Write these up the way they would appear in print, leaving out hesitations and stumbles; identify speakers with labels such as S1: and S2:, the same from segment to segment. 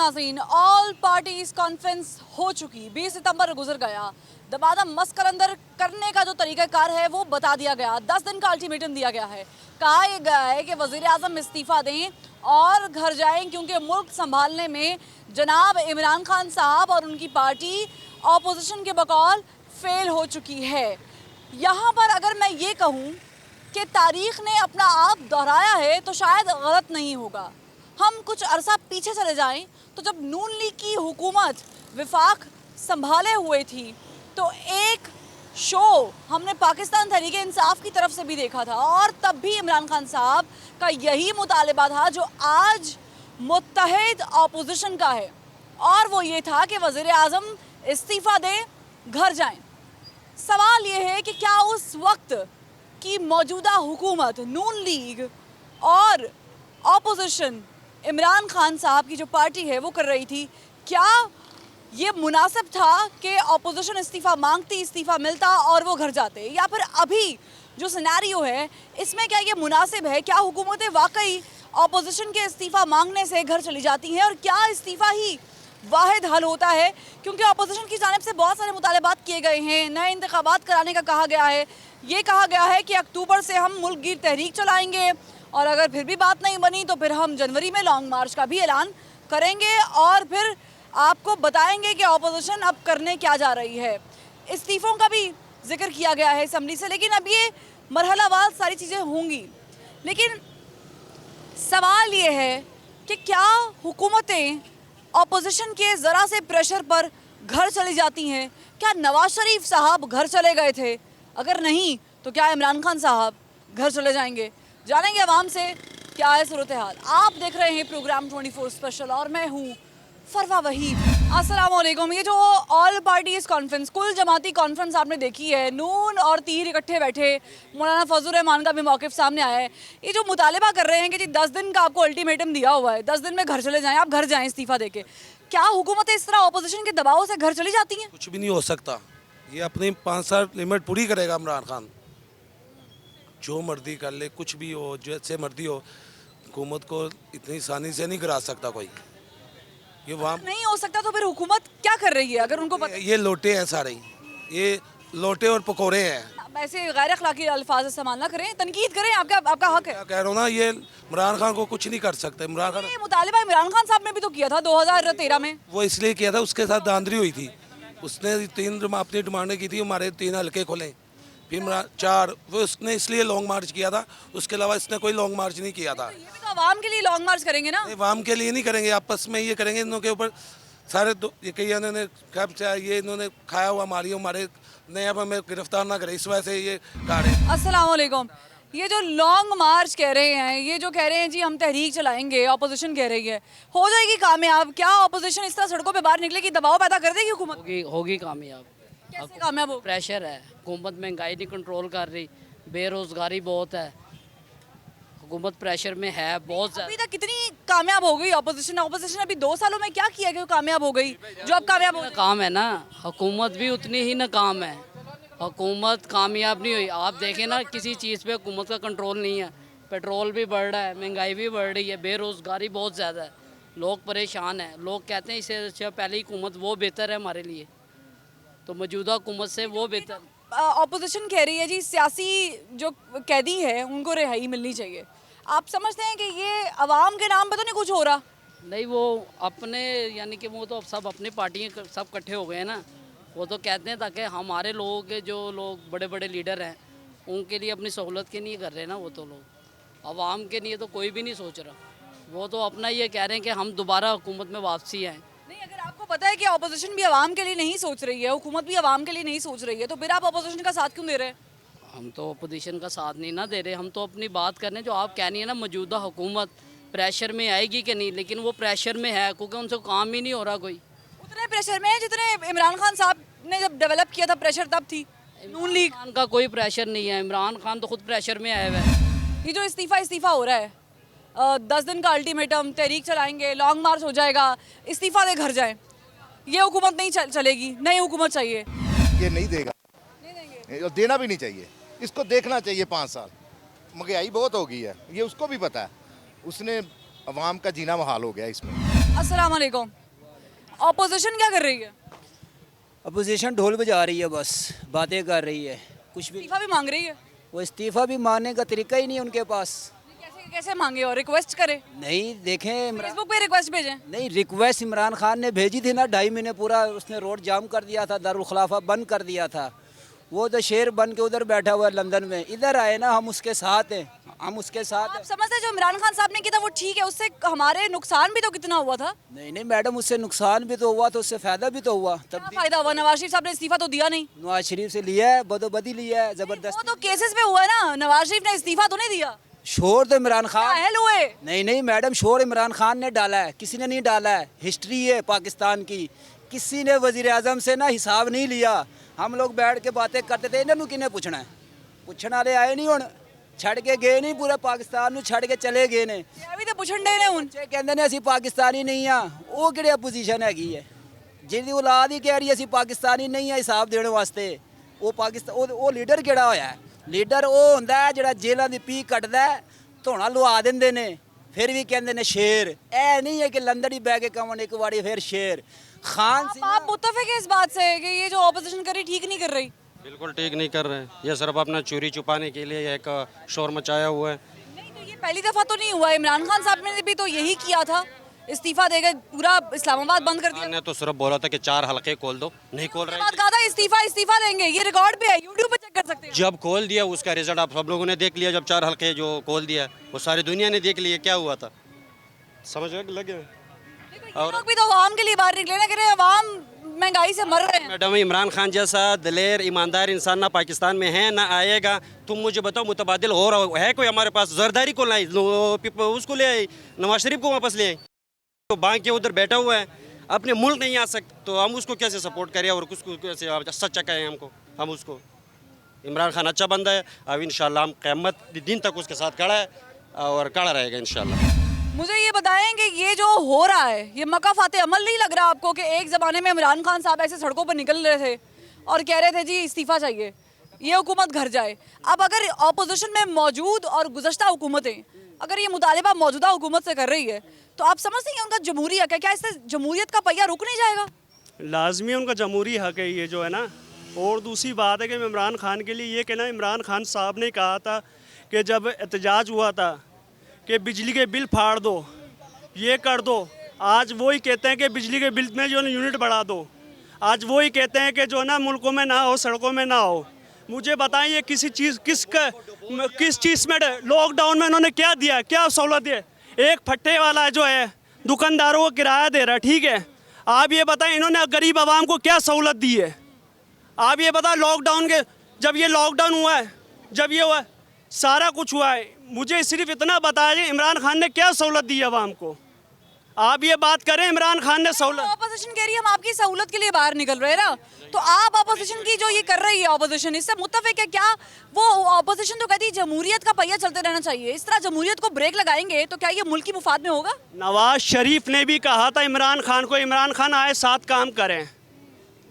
S1: नाज़रीन, all parties conference हो चुकी, 20 सितंबर गुजर गया। दबादम मस्कर करने का जो तरीक़ाकार है वो बता दिया गया। 10 दिन का अल्टीमेटम दिया गया है। कहा यह गया है कि वज़ीर आज़म इस्तीफ़ा दें और घर जाएं, क्योंकि मुल्क संभालने में जनाब इमरान खान साहब और उनकी पार्टी ऑपोजिशन के बकौल फेल हो चुकी है। यहाँ पर अगर मैं ये कहूँ कि तारीख़ ने अपना आप दोहराया है तो शायद गलत नहीं होगा। हम कुछ अरसा पीछे चले जाएं तो जब नून लीग की हुकूमत विफाक संभाले हुए थी तो एक शो हमने पाकिस्तान तहरीक इंसाफ की तरफ से भी देखा था, और तब भी इमरान खान साहब का यही मुतालबा था जो आज मुत्तहिद ऑपोजिशन का है, और वो ये था कि वज़ीर आज़म इस्तीफ़ा दें, घर जाएं। सवाल ये है कि क्या उस वक्त की मौजूदा हुकूमत नून लीग और ऑपोजिशन इमरान खान साहब की जो पार्टी है वो कर रही थी, क्या ये मुनासिब था कि ऑपोजिशन इस्तीफ़ा मांगती, इस्तीफ़ा मिलता और वो घर जाते, या फिर अभी जो सिनेरियो है इसमें क्या ये मुनासिब है? क्या हुकूमतें वाकई ऑपोजिशन के इस्तीफ़ा मांगने से घर चली जाती हैं, और क्या इस्तीफ़ा ही वाहिद हल होता है? क्योंकि ऑपोजिशन की जानिब से बहुत सारे मुतालबात किए गए हैं, नए इंतखाबात कराने का कहा गया है, ये कहा गया है कि अक्टूबर से हम मुल्क गिर तहरीक चलाएंगे, और अगर फिर भी बात नहीं बनी तो फिर हम जनवरी में लॉन्ग मार्च का भी ऐलान करेंगे और फिर आपको बताएंगे कि ऑपोजिशन अब करने क्या जा रही है। इस्तीफ़ों का भी जिक्र किया गया है असम्बली से, लेकिन अब ये मरहलावार सारी चीज़ें होंगी। लेकिन सवाल ये है कि क्या हुकूमतें ऑपोजिशन के ज़रा से प्रेशर पर घर चली जाती हैं? क्या नवाज शरीफ साहब घर चले गए थे? अगर नहीं तो क्या इमरान खान साहब घर चले जाएंगे? जानेंगे अवाम से क्या है सूरत हाल। आप देख रहे हैं प्रोग्राम 24 स्पेशल और मैं हूँ फरवा वहीद। अस्सलाम वालेकुम। ये जो ऑल पार्टीज कॉन्फ्रेंस, कुल जमाती कॉन्फ्रेंस आपने देखी है, नून और तीर इकट्ठे बैठे, मौलाना फजल रहमान का भी मौक़िफ़ सामने आया है। ये जो मुतालबा कर रहे हैं कि जी 10 दिन का आपको अल्टीमेटम दिया हुआ है, 10 दिन में घर चले जाएँ, आप घर जाएँ इस्तीफ़ा देके, क्या हुकूमतें इस तरह ऑपोजिशन के दबाव से घर चली जाती हैं?
S2: कुछ भी नहीं हो सकता। ये अपनी 5 साल लिमिट पूरी करेगा इमरान खान, जो मर्जी कर ले, कुछ भी हो, जैसे मर्जी हो, हुकूमत को इतनी आसानी से नहीं गिरा सकता कोई। ये वहाँ
S1: नहीं हो सकता तो फिर हुकूमत क्या कर रही है? अगर उनको पता,
S2: ये लोटे हैं सारे, ये लोटे और पकोड़े हैं।
S1: ऐसे गैर अखलाकी अल्फाज इस्तेमाल ना करें, तनकीद करें, आपका हक है।
S2: क्या कह रहा हूँ ना, ये इमरान खान को कुछ नहीं कर सकते। इमरान खान
S1: ये मुतालिबा इमरान खान साहब ने भी तो किया था 2013 में।
S2: वो इसलिए किया था, उसके साथ धांधली हुई थी, उसने 3 अपनी डिमांडें की थी, हमारे 3 हल्के खोले, फिर 4 वो उसने इसलिए लॉन्ग मार्च किया था, उसके अलावा इसने कोई लॉन्ग मार्च नहीं किया था।
S1: ये भी तो आवाम के लिए लॉन्ग मार्च करेंगे ना?
S2: आवाम के लिए नहीं करेंगे, आपस में ये करेंगे। इनके ऊपर सारे ये कई इन्होंने कब से ये इन्होंने खाया हुआ मारी, हमारे नए अब हमें गिरफ्तार ना करे, इस वजह से ये गाड़े।
S1: अस्सलाम वालेकुम। ये जो लॉन्ग मार्च कह रहे हैं, ये जो कह रहे हैं जी हम तहरीक चलाएंगे, ऑपोजिशन कह रही है, हो जाएगी कामयाब? क्या ऑपोजिशन इस तरह सड़कों पे बाहर निकलेगी, दबाव पैदा कर देगी हुकूमत?
S3: होगी कामयाब।
S1: कैसे कामयाब हो?
S3: प्रेशर है, हुकूमत महंगाई नहीं कंट्रोल कर रही, बेरोज़गारी बहुत है, हुकूमत प्रेशर में है बहुत
S1: अभी
S3: ज़्यादा।
S1: तक कितनी कामयाब हो गई ऑपोजिशन? ऑपोजिशन अभी 2 सालों में क्या किया कि वो कामयाब हो गई, जो अब कामयाब हो जाए?
S3: काम है ना, हुकूमत भी उतनी ही नाकाम है, हुकूमत कामयाब नहीं हुई। आप देखें ना, किसी चीज़ पे हुकूमत का कंट्रोल नहीं है, पेट्रोल भी बढ़ रहा है, महंगाई भी बढ़ रही है, बेरोज़गारी बहुत ज़्यादा है, लोग परेशान हैं। लोग कहते हैं इससे अच्छा पहले हुकूमत वो बेहतर है हमारे लिए, तो मौजूदा हुकूमत से वो बेहतर।
S1: ऑपोजिशन कह रही है जी सियासी जो कैदी है उनको रिहाई मिलनी चाहिए। आप समझते हैं कि ये अवाम के नाम पे तो नहीं कुछ हो रहा?
S3: नहीं, वो अपने यानी कि वो तो सब अपनी पार्टियाँ सब इकट्ठे हो गए हैं ना, वो तो कहते हैं ताकि हमारे लोगों के जो लोग बड़े बड़े लीडर हैं उनके लिए अपनी सहूलत के लिए कर रहे हैं ना, वो तो लोग अवाम के लिए तो कोई भी नहीं सोच रहा। वो तो अपना ये कह रहे हैं कि हम दोबारा हुकूमत में वापसी आएँ।
S1: नहीं, अगर आपको पता है कि ऑपोजिशन भी आवाम के लिए नहीं सोच रही है, हुकूमत भी आवाम के लिए नहीं सोच रही है, तो फिर आप ऑपोजिशन का साथ क्यों दे रहे हैं?
S3: हम तो अपोजिशन का साथ नहीं ना दे रहे, हम तो अपनी बात कर रहे हैं। जो आप कह रही है ना, मौजूदा हुकूमत प्रेशर में आएगी कि नहीं, लेकिन वो प्रेशर में है क्योंकि उनसे काम ही नहीं हो रहा कोई।
S1: उतने प्रेशर में है जितने इमरान खान साहब ने जब डेवलप किया था प्रेशर तब थी नून लीग।
S3: इमरान खान का कोई प्रेशर नहीं है, इमरान खान तो खुद प्रेशर में आया हुआ है।
S1: ये जो इस्तीफ़ा हो रहा है, 10 दिन का अल्टीमेटम, तहरीक चलाएंगे, लॉन्ग मार्च हो जाएगा, इस्तीफ़ा दे घर जाएं, ये हुकूमत नहीं चलेगी, नई हुकूमत चाहिए।
S4: ये नहीं देगा,
S1: नहीं देंगे।
S4: और देना भी नहीं चाहिए, इसको देखना चाहिए। 5 साल महंगाई बहुत हो गई है, ये उसको भी पता है, उसने अवाम का जीना मुहाल हो गया इसमें।
S1: अस्सलाम वालेकुम। ऑपोजिशन क्या कर रही है?
S5: अपोजिशन ढोल बजा रही है, बस बातें कर रही है, कुछ भी।
S1: इस्तीफा भी मांग रही है।
S5: वो इस्तीफा भी मारने का तरीका ही नहीं उनके पास।
S1: कैसे कैसे मांगे और रिक्वेस्ट करे?
S5: नहीं देखें
S1: फेसबुक पे रिक्वेस्ट भेजें।
S5: नहीं, रिक्वेस्ट इमरान खान ने भेजी थी ना, 2.5 महीने पूरा उसने रोड जाम कर दिया था, दारुल खिलाफा बंद कर दिया था। वो तो शेर बन के उधर बैठा हुआ है लंदन में, इधर आए ना, हम उसके साथ हैं, हम उसके साथ
S1: आप
S5: हैं।
S1: समझते हैं जो इमरान खान साहब ने किया था वो ठीक है, उससे हमारे नुकसान भी तो कितना हुआ था?
S5: नहीं नहीं मैडम, उससे नुकसान भी तो हुआ, तो उससे फायदा भी तो हुआ।
S1: क्या
S5: तब भी
S1: फायदा हुआ? नवाज शरीफ साहब ने इस्तीफा तो दिया नहीं।
S5: नवाज शरीफ से लिया है, बदोबदी लिया है,
S1: वो
S5: जबरदस्त।
S1: तो केसेस पे हुआ है ना, नवाज शरीफ ने इस्तीफा तो नहीं दिया।
S5: शोर तो इमरान खान
S1: अहल हुए।
S5: नहीं नहीं मैडम, शोर इमरान खान ने डाला है, किसी ने नहीं डाला है। हिस्ट्री है पाकिस्तान की, किसी ने वजीर आजम से ना हिसाब नहीं लिया। हम लोग बैठ के बातें करते थे, इन्होंने किन्हें पूछना है? पूछने वाले आए नहीं, हुण छड़ के गए नहीं, पूरे पाकिस्तान छड़ के चले गए ने।
S1: अभी तो पुछण डे ने हुन।
S5: बच्चे कहते ने असी पाकिस्तानी नहीं हाँ, वो किहड़ी अपोजिशन हैगी है? जिहदी औलाद ही कह रही है असी पाकिस्तानी नहीं है हिसाब देने वास्ते। वो पाकिस्तान वो लीडर किहड़ा होया है? लीडर वो हुंदा है जिहड़ा जेलां दी पी कटदा है, धोना लुआ दिंदे ने, फिर भी कहते ने शेर। ऐ नहीं है कि लंदन ही बह के कवन एक बारी फिर शेर। खान
S1: आप मुत्तफिक है इस बात से कि ये जो ऑपोजिशन कर रही ठीक नहीं कर रही?
S6: बिल्कुल ठीक नहीं कर रहे हैं। ये सिर्फ अपना चोरी छुपाने के लिए एक शोर मचाया हुआ है।
S1: नहीं तो ये पहली दफा तो नहीं हुआ, इमरान खान साहब ने भी तो यही किया था, इस्तीफा देकर पूरा इस्लामाबाद बंद कर दिया।
S6: ने तो सिर्फ बोला था कि 4 हलके खोल दो, नहीं खोल
S1: उसके
S6: रहे।
S1: बाद कहा था इस्तीफा इस्तीफा लेंगे, ये रिकॉर्ड पे है, यूट्यूब पे चेक कर सकते हैं।
S6: जब खोल दिया उसका रिजल्ट आप सब लोगों ने देख लिया। जब 4 हलके जो खोल दिया वो सारी दुनिया ने देख लिया क्या हुआ था, समझ लगे।
S1: ये लोग भी तो अवाम के लिए बाहर निकले ना, कह रहे हैं अवाम महंगाई से मर रहे हैं।
S6: मैडम, इमरान खान जैसा दलेर ईमानदार इंसान ना पाकिस्तान में है ना आएगा। तुम मुझे बताओ, मुतबादिल हो रहा है कोई हमारे पास? जरदारी को लाई, उसको ले आई, नवाज शरीफ को वापस ले आई। तो बांग के उधर बैठा हुआ है, अपने मुल्क नहीं आ सकते, तो हम उसको कैसे सपोर्ट करें और उसको कैसे सच्चा कहें? हमको हम उसको इमरान खान अच्छा बंदा है। अब इंशाल्लाह हम क़यामत दिन तक उसके साथ खड़ा है और खड़ा रहेगा इंशाल्लाह।
S1: मुझे ये बताएं कि ये जो हो रहा है ये मका फाते अमल नहीं लग रहा आपको कि एक ज़माने में इमरान खान साहब ऐसे सड़कों पर निकल रहे थे और कह रहे थे जी इस्तीफ़ा चाहिए, ये हुकूमत घर जाए। अब अगर ऑपोजिशन में मौजूद और गुज़श्ता हुकूमतें अगर ये मुतालिबा मौजूदा हुकूमत से कर रही है तो आप समझते हैं उनका जमहूरी हक है, क्या इससे जमहूरियत का पहिया रुक नहीं जाएगा?
S7: लाजमी उनका जमहूरी हक है ये जो है ना। और दूसरी बात है कि मैं इमरान खान के लिए ये कहना, इमरान खान साहब ने कहा था कि जब एहतजाज हुआ था कि बिजली के बिल फाड़ दो, ये कर दो, आज वही कहते हैं कि बिजली के बिल में जो है यूनिट बढ़ा दो। आज वही कहते हैं कि जो है ना मुल्कों में ना हो, सड़कों में ना हो। मुझे बताएं ये किस चीज़ में लॉकडाउन में इन्होंने क्या दिया, क्या सहूलत दी? एक फट्टे वाला जो है दुकानदारों को किराया दे रहा है, ठीक है। आप ये बताएं इन्होंने गरीब आवाम को क्या सहूलत दी है? आप ये बताएं लॉकडाउन के जब ये लॉकडाउन हुआ है, जब ये हुआ है, सारा कुछ हुआ है, मुझे सिर्फ इतना बताइए इमरान खान ने क्या सहूलत दी है आवाम को? आप ये बात करें इमरान खान ने सहूलत।
S1: ऑपोजिशन कह रही है हम आपकी सहूलत के लिए बाहर निकल रहे हैं ना, तो आप ऑपोजिशन की जो ये कर रही है ऑपोजिशन इससे मुत्तफिक है क्या? वो ऑपोजिशन तो कहती है जमहूरियत का पहिया चलते रहना चाहिए, इस तरह जमहूरियत को ब्रेक लगाएंगे तो क्या ये मुल्क की मुफाद में होगा?
S7: नवाज शरीफ ने भी कहा था इमरान खान को, इमरान खान आए साथ काम करें।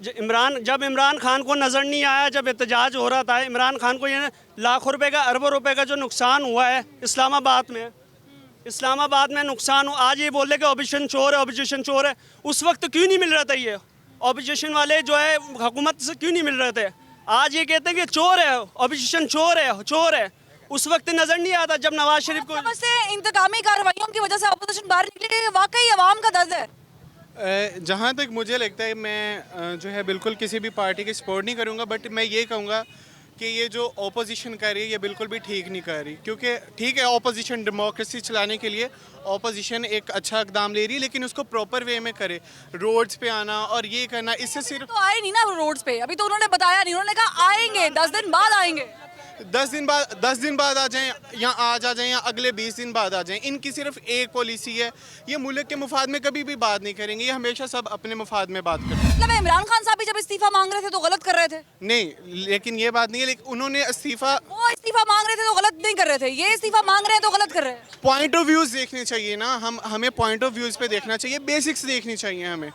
S7: जब इमरान खान को नज़र नहीं आया, जब एहतजाज हो रहा था, इमरान खान को ये लाखों रुपए का, अरबों रुपए का जो नुकसान हुआ है इस्लामाबाद में नुकसान हो, आज ये बोल रहे कि ऑपोजिशन चोर है, ऑपोजिशन चोर है। उस वक्त क्यों नहीं मिल रहा था? ये ऑपोजिशन वाले जो है हुकूमत से क्यों नहीं मिल रहे थे? आज ये कहते हैं कि चोर है, ऑपोजिशन चोर है। उस वक्त नज़र नहीं आता जब नवाज शरीफ को।
S1: समझते हैं इंतकामी कार्रवाइयों की वजह से ऑपोजिशन बाहर निकली, वाकई अवाम का दर्द है।
S8: जहाँ तक मुझे लगता है, मैं जो है बिल्कुल किसी भी पार्टी की सपोर्ट नहीं करूँगा, बट मैं ये कहूँगा कि ये जो ओपोजिशन कर रही है ये बिल्कुल भी ठीक नहीं कर रही। क्योंकि ठीक है ओपोजिशन डेमोक्रेसी चलाने के लिए ओपोजिशन एक अच्छा इकदाम ले रही है, लेकिन उसको प्रॉपर वे में करे। रोड्स पे आना और ये करना, इससे सिर्फ
S1: तो आए नहीं ना रोड्स पे, अभी तो उन्होंने बताया नहीं, उन्होंने कहा आएंगे 10 दिन बाद आएंगे।
S8: 10 दिन बाद आ जाएं या आज आ जाएं या अगले 20 दिन बाद आ जाएं, इनकी सिर्फ एक पॉलिसी है। ये मुल्क के मुफाद में कभी भी बात नहीं करेंगे, ये हमेशा सब अपने मुफाद में बात करते हैं।
S1: मतलब इमरान खान साहब भी जब इस्तीफा मांग रहे थे तो गलत कर रहे थे?
S8: नहीं, लेकिन ये बात नहीं है। लेकिन उन्होंने
S1: वो इस्तीफा मांग रहे थे तो गलत नहीं कर रहे थे, ये इस्तीफा मांग रहे हैं तो गलत कर रहे हैं।
S8: पॉइंट ऑफ व्यूज देखने चाहिए ना, हमें पॉइंट ऑफ व्यूज पे देखना चाहिए, बेसिक्स देखनी चाहिए हमें।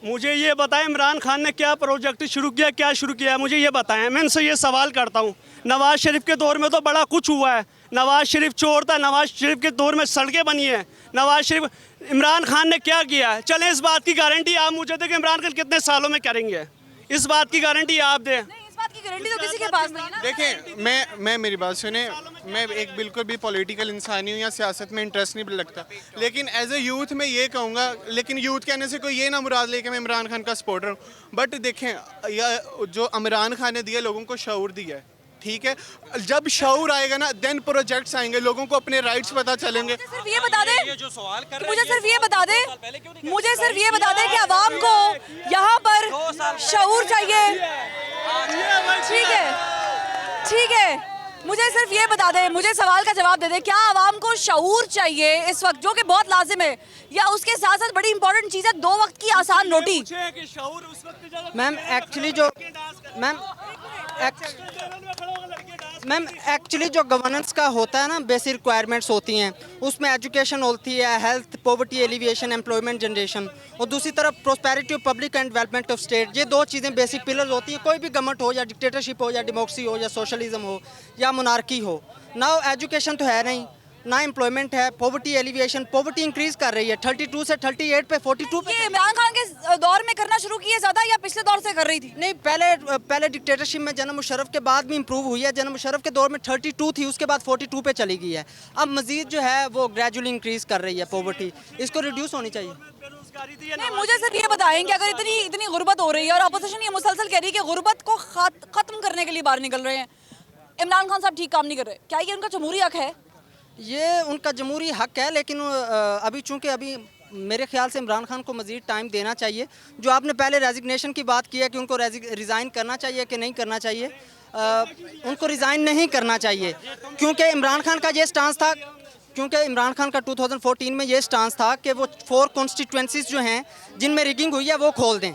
S7: मुझे ये बताएं इमरान खान ने क्या प्रोजेक्ट शुरू किया, क्या शुरू किया, मुझे ये बताएं। मैं इनसे ये सवाल करता हूँ, नवाज शरीफ के दौर में तो बड़ा कुछ हुआ है, नवाज शरीफ चोर था, नवाज शरीफ के दौर में सड़कें बनी हैं। नवाज शरीफ इमरान खान ने क्या किया है? चलें इस बात की गारंटी आप मुझे दें कि इमरान खान कितने सालों में करेंगे, इस बात की गारंटी आप दें।
S1: नहीं, इस बात की गारंटी तो किसी के पास नहीं है ना।
S8: देखें, मैं मेरी बात सुने, मैं एक बिल्कुल भी पॉलिटिकल इंसान नहीं हूँ या सियासत में इंटरेस्ट नहीं लगता, लेकिन एज ए यूथ मैं ये कहूँगा, लेकिन यूथ कहने से कोई ये ना मुराद ले कि मैं इमरान खान का सपोर्टर हूँ, बट देखें जो इमरान खान ने दिया लोगों को शऊर दिया है, ठीक है। जब शऊर आएगा ना देन प्रोजेक्ट्स आएंगे, लोगों को अपने राइट्स पता चलेंगे।
S1: सिर्फ ये बता दे,
S6: ये जो सवाल कर रहे
S1: मुझे
S6: हैं,
S1: सिर्फ ये बता दे, मुझे सिर्फ ये बता दे कि आवाम को यहाँ पर शऊर चाहिए। ठीक है, ठीक है, मुझे सिर्फ ये बता दे, मुझे सवाल का जवाब दे दे, क्या आवाम को शऊर चाहिए इस वक्त, जो कि बहुत लाजिम है, या उसके साथ साथ बड़ी इंपॉर्टेंट चीज़ है 2 वक्त की आसान रोटी?
S9: मैम एक्चुअली जो मैम एक्चुअली जो गवर्नेंस का होता है ना, बेसिक रिक्वायरमेंट्स होती हैं, उसमें एजुकेशन होती है, health, poverty alleviation, employment generation, और दूसरी तरफ prosperity of public and development of state. ये 2 चीज़ें बेसिक पिलर्स होती हैं, कोई भी गवर्नमेंट हो, या डिक्टेटरशिप हो, या डेमोक्रेसी हो, या सोशलिज्म हो, या मोनार्की हो। ना एजुकेशन तो है नहीं, ना एम्प्लॉयमेंट है, पॉवर्टी एलिविएशन, पॉवर्टी इंक्रीज कर रही है 32 से 38 पे 42 पे।
S1: ये इमरान खान के दौर में करना शुरू किया ज़्यादा या पिछले दौर से कर रही थी?
S9: नहीं, पहले डिक्टेटरशिप में जनरल मुशर्रफ के बाद भी इंप्रूव हुई है। जनरल मुशर्रफ के दौर में 32 थी, उसके बाद 42 पे चली गई है। अब मजीद जो है वो ग्रेजुअली इंक्रीज कर रही है पॉवर्टी, इसको रिड्यूस होनी चाहिए।
S1: नहीं, मुझे सिर्फ ये बताएं कि अगर इतनी गुर्बत हो रही है और अपोजिशन ये मुसलसल कह रही है कि गुर्बत को खत्म करने के लिए बाहर निकल रहे हैं, इमरान खान साहब ठीक काम नहीं कर रहे, क्या ये उनका जमहूरी हक है?
S9: ये उनका जमहूरी हक है, लेकिन अभी चूंकि अभी मेरे ख्याल से इमरान खान को मज़ीद टाइम देना चाहिए। जो आपने पहले रेजिग्नेशन की बात की है कि उनको रिज़ाइन करना चाहिए कि नहीं करना चाहिए, उनको रिज़ाइन नहीं करना चाहिए, क्योंकि इमरान खान का ये स्टांस था, क्योंकि इमरान खान का 2014 में ये स्टांस था कि वो 4 कॉन्स्टिट्यूंसीज जो हैं जिनमें रिगिंग हुई है वो खोल दें।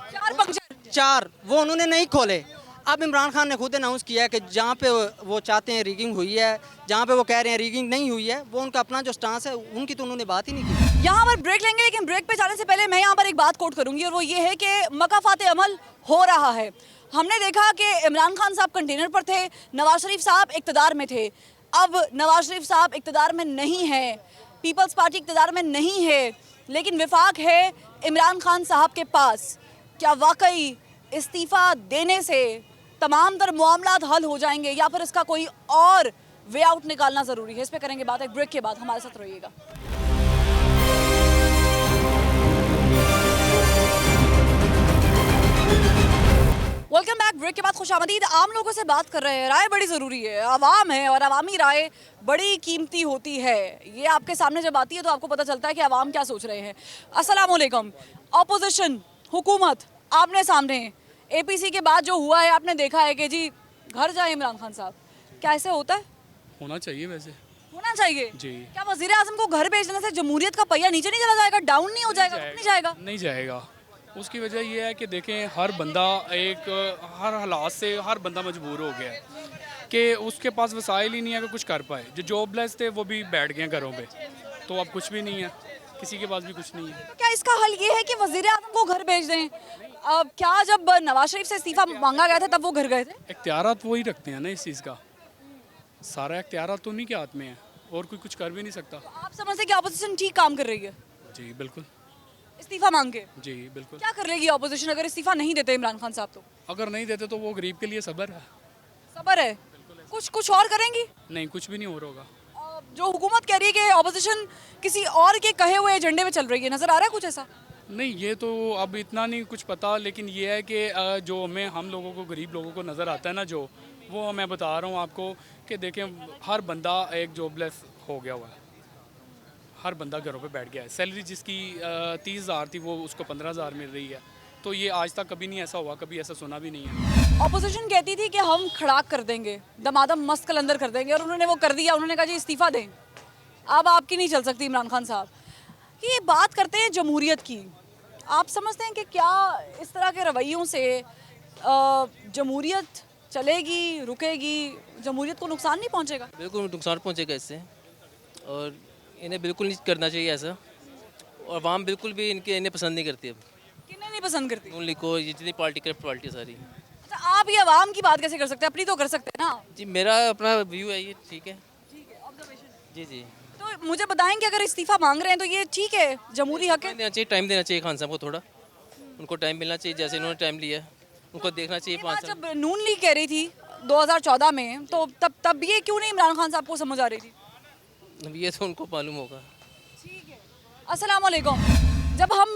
S9: 4 वो उन्होंने नहीं खोले। अब इमरान खान ने खुद अनाउंस किया है कि जहाँ पे वो चाहते हैं रिगिंग हुई है, जहाँ पे वो कह रहे हैं रिगिंग नहीं हुई है, वो उनका अपना जो स्टांस है, उनकी तो उन्होंने बात ही नहीं की।
S1: यहाँ पर ब्रेक लेंगे, लेकिन ब्रेक पे जाने से पहले मैं यहाँ पर एक बात कोट करूँगी, और वो ये है कि मकाफात अमल हो रहा है। हमने देखा कि इमरान खान साहब कंटेनर पर थे, नवाज शरीफ साहब इक़्तिदार में थे। अब नवाज शरीफ साहब इक़्तिदार में नहीं है, पीपल्स पार्टी इक़्तिदार में नहीं है, लेकिन विफाक है इमरान खान साहब के पास। क्या वाकई इस्तीफ़ा देने से तमाम तर मामलात हल हो जाएंगे, या फिर इसका कोई और वे आउट निकालना ज़रूरी है? इस पे करेंगे बात एक ब्रेक के बाद। हमारे साथ रहिएगा। Welcome back. ब्रेक के बाद खुशामदीद। आम लोगों से बात कर रहे हैं, राय बड़ी ज़रूरी है, आवाम है और आवामी राय बड़ी कीमती होती है। ये आपके सामने जब आती है तो आपको पता चलता है कि आवाम क्या सोच रहे हैं। अस्सलाम वालेकुम। अपोजिशन, हुकूमत आपने सामने, एपीसी के बाद जो हुआ है आपने देखा है कि जी घर जाए इमरान खान साहब, क्या ऐसे होता है?
S10: होना चाहिए, वैसे
S1: होना चाहिए
S10: जी।
S1: क्या वज़ीर आज़म को घर भेजने से जमहूरियत का पहिया नीचे नहीं चला जाएगा, डाउन नहीं हो जाएगा, नहीं जाएगा?
S10: नहीं जाएगा। उसकी वजह यह है कि देखें, हर बंदा हर हालात से हर बंदा मजबूर हो गया है कि उसके पास वसाइल ही नहीं है कि कुछ कर पाए। जो जॉबलेस थे वो भी बैठ गए घरों पे, तो अब कुछ भी नहीं है, किसी के पास भी कुछ नहीं है।
S1: क्या इसका हल ये है कि वज़ीर आज़म को घर भेज दें? अब क्या जब नवाज शरीफ से इस्तीफा मांगा गया था तब वो घर गए थे?
S10: इख्तियारात वही रखते हैं ना इस चीज़ का, सारा इख्तियारात तो उन्हीं के हाथ में है और कोई कुछ कर भी नहीं सकता।
S1: तो आप समझते हैं कि अपोजिशन ठीक काम कर रही है?
S10: जी बिल्कुल।
S1: इस्तीफा मांग के?
S10: जी बिल्कुल।
S1: क्या कर लेगी अपोजिशन अगर इस्तीफा नहीं देते इमरान खान साहब? तो
S10: अगर नहीं देते तो वो गरीब के लिए सब्र है।
S1: सब्र है? कुछ और करेंगी?
S10: नहीं, कुछ भी नहीं हो रहा होगा।
S1: जो हुकूमत कह रही है कि अपोजिशन किसी और के कहे हुए एजेंडे में चल रही है, नजर आ रहा है कुछ ऐसा?
S10: नहीं, ये तो अब इतना नहीं कुछ पता, लेकिन ये है कि जो हम लोगों को, गरीब लोगों को नज़र आता है ना, जो वो मैं बता रहा हूँ आपको कि देखें, हर बंदा एक जॉबलेस हो गया हुआ है, हर बंदा घरों पे बैठ गया है। सैलरी जिसकी 30,000 थी वो उसको 15,000 मिल रही है। तो ये आज तक कभी नहीं ऐसा हुआ, कभी ऐसा सुना भी नहीं है।
S1: अपोजिशन कहती थी कि हम खड़ाक कर देंगे, दमादम मस्त कलंदर कर देंगे, और उन्होंने वो कर दिया। उन्होंने कहा जी इस्तीफा दें, अब आपकी नहीं चल सकती इमरान खान साहब। ये बात करते हैं जमहूरियत की, आप समझते हैं कि क्या इस तरह के रवैयों से जमहूरियत चलेगी, रुकेगी, जमहूरियत को नुकसान नहीं पहुंचेगा?
S11: बिल्कुल नुकसान पहुंचेगा इससे, और इन्हें बिल्कुल नहीं करना चाहिए ऐसा, और आवाम बिल्कुल भी इन्हें पसंद नहीं करती। अब
S1: किन्हें नहीं पसंद करती?
S11: नून लीग को, जितनी पार्टी करप्ट पार्टी सारी।
S1: अच्छा, आप ये आवाम की बात कैसे कर सकते हैं? अपनी तो कर सकते हैं ना।
S11: जी मेरा अपना व्यू है ये, ठीक है।
S1: अब
S11: जी जी
S1: तो मुझे बताएं कि अगर इस्तीफा मांग रहे हैं तो ये ठीक है, जमहूरी हक है?
S11: देना चाहिए, टाइम देना चाहिए खान साहब को थोड़ा, उनको टाइम मिलना चाहिए जैसे इन्होंने टाइम लिया है, उनको देखना चाहिए
S1: ये
S11: 5
S1: बात
S11: साल।
S1: जब नून लीग कह रही थी 2014 में, तो तब ये क्यों नहीं इमरान खान साहब को समझ आ रही थी?
S11: अब ये तो उनको मालूम होगा।
S1: अस्सलाम वालेकुम। जब हम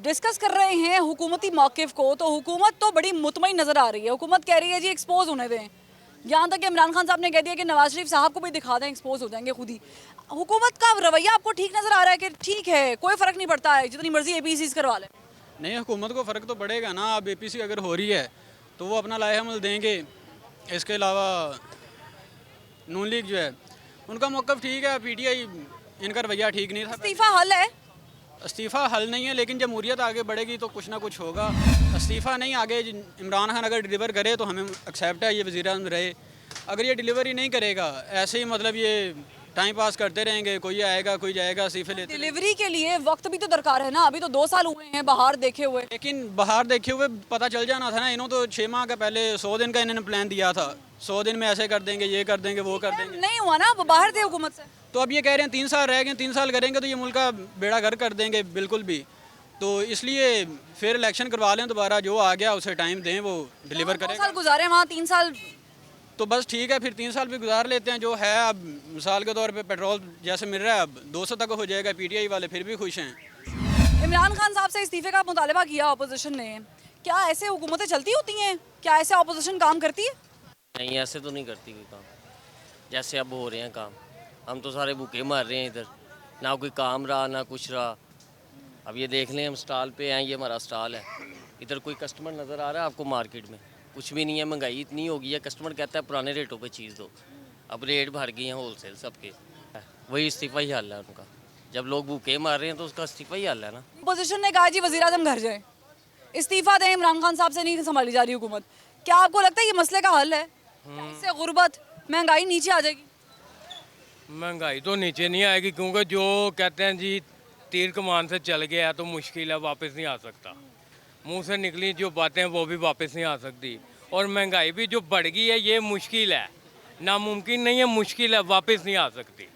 S1: डिस्कस कर रहे हैं हुकूमती मौक़िफ़ को, तो हुकूमत तो बड़ी मुतमईन नज़र आ रही है। हुकूमत कह रही है जी एक्सपोज होने दें, यहाँ तक कि इमरान खान साहब ने कह दिया कि नवाज शरीफ साहब को भी दिखा दें, एक्सपोज हो जाएंगे खुद ही। हुकूमत का रवैया आपको ठीक नज़र आ रहा है कि ठीक है, कोई फ़र्क नहीं पड़ता है, जितनी मर्जी APCs करवा लें?
S12: नहीं, हुकूमत को फ़र्क तो पड़ेगा ना। अब APC अगर हो रही है तो वो अपना लाए अमल देंगे। इसके अलावा नून लीग जो है उनका मौक़िफ़ ठीक है, PTI इनका रवैया ठीक नहीं था।
S1: इस्तीफ़ा हल है?
S12: इस्तीफ़ा हल नहीं है, लेकिन जमहूरियत आगे बढ़ेगी तो कुछ ना कुछ होगा। इस्तीफ़ा नहीं, आगे इमरान खान अगर डिलीवर करे तो हमें एक्सेप्ट है, ये वज़ीर-ए-आज़म रहे। अगर ये डिलीवरी नहीं करेगा, ऐसे ही मतलब ये टाइम पास करते रहेंगे, कोई आएगा कोई जाएगा, इस्तीफ़े लेते।
S1: डिलीवरी के लिए वक्त भी तो दरकार है ना, अभी तो 2 साल हुए हैं बाहर देखे हुए।
S12: लेकिन बाहर देखे हुए पता चल जाना था ना। इन्होंने तो 6 माह का पहले 100 दिन का इन्होंने प्लान दिया था, 100 दिन में ऐसे कर देंगे, ये कर देंगे, वो कर देंगे।
S1: नहीं हुआ ना, अब बाहर थे हुकूमत से।
S12: तो अब ये कह रहे हैं 3 साल रह गए, 3 साल करेंगे तो ये मुल्क का बेड़ा गर्क कर देंगे बिल्कुल भी। तो इसलिए फिर इलेक्शन करवा लें दोबारा, जो आ गया उसे टाइम दें, वो डिलीवर
S1: 2
S12: करेगा।
S1: साल गुजारे वहाँ, 3 साल
S12: तो बस ठीक है, फिर 3 साल भी गुजार लेते हैं जो है। अब मिसाल के तौर पे पेट्रोल जैसे मिल रहा है, अब 200 तक हो जाएगा। PTI वाले फिर भी खुश हैं।
S1: इमरान खान साहब से इस्तीफे का मुतालबा किया अपोजिशन ने। क्या ऐसे हुकूमतें चलती होती हैं? क्या ऐसे अपोजिशन काम करती है?
S11: नहीं, ऐसे तो नहीं करती कोई काम जैसे अब हो रहे हैं काम। हम तो सारे भूखे मार रहे हैं इधर, ना कोई काम रहा ना कुछ रहा। अब ये देख लें, हम स्टॉल पे हैं, ये हमारा स्टॉल है, इधर कोई कस्टमर नज़र आ रहा है आपको? मार्केट में कुछ भी नहीं है, महंगाई इतनी हो गई है, कस्टमर कहता है पुराने रेटों पे चीज़ दो। अब रेट भर गई हैं होलसेल सबके, वही इस्तीफ़ा ही हल है उनका। जब लोग भूखे मार रहे हैं तो उसका इस्तीफ़ा ही हल है ना।
S1: अपोजिशन ने कहा जी वज़ीर-ए-आज़म घर जाए, इस्तीफा दें, इमरान खान साहब से नहीं संभाली जा रही हुकूमत। क्या आपको लगता है ये मसले का हल है? क्या इससे गुर्बत, महंगाई नीचे आ जाएगी?
S13: महंगाई तो नीचे नहीं आएगी, क्योंकि जो कहते हैं जी तीर कमान से चल गया है तो मुश्किल है, वापस नहीं आ सकता। मुंह से निकली जो बातें वो भी वापस नहीं आ सकती। और महंगाई भी जो बढ़ गई है ये मुश्किल है, नामुमकिन नहीं है, मुश्किल है, वापस नहीं आ सकती।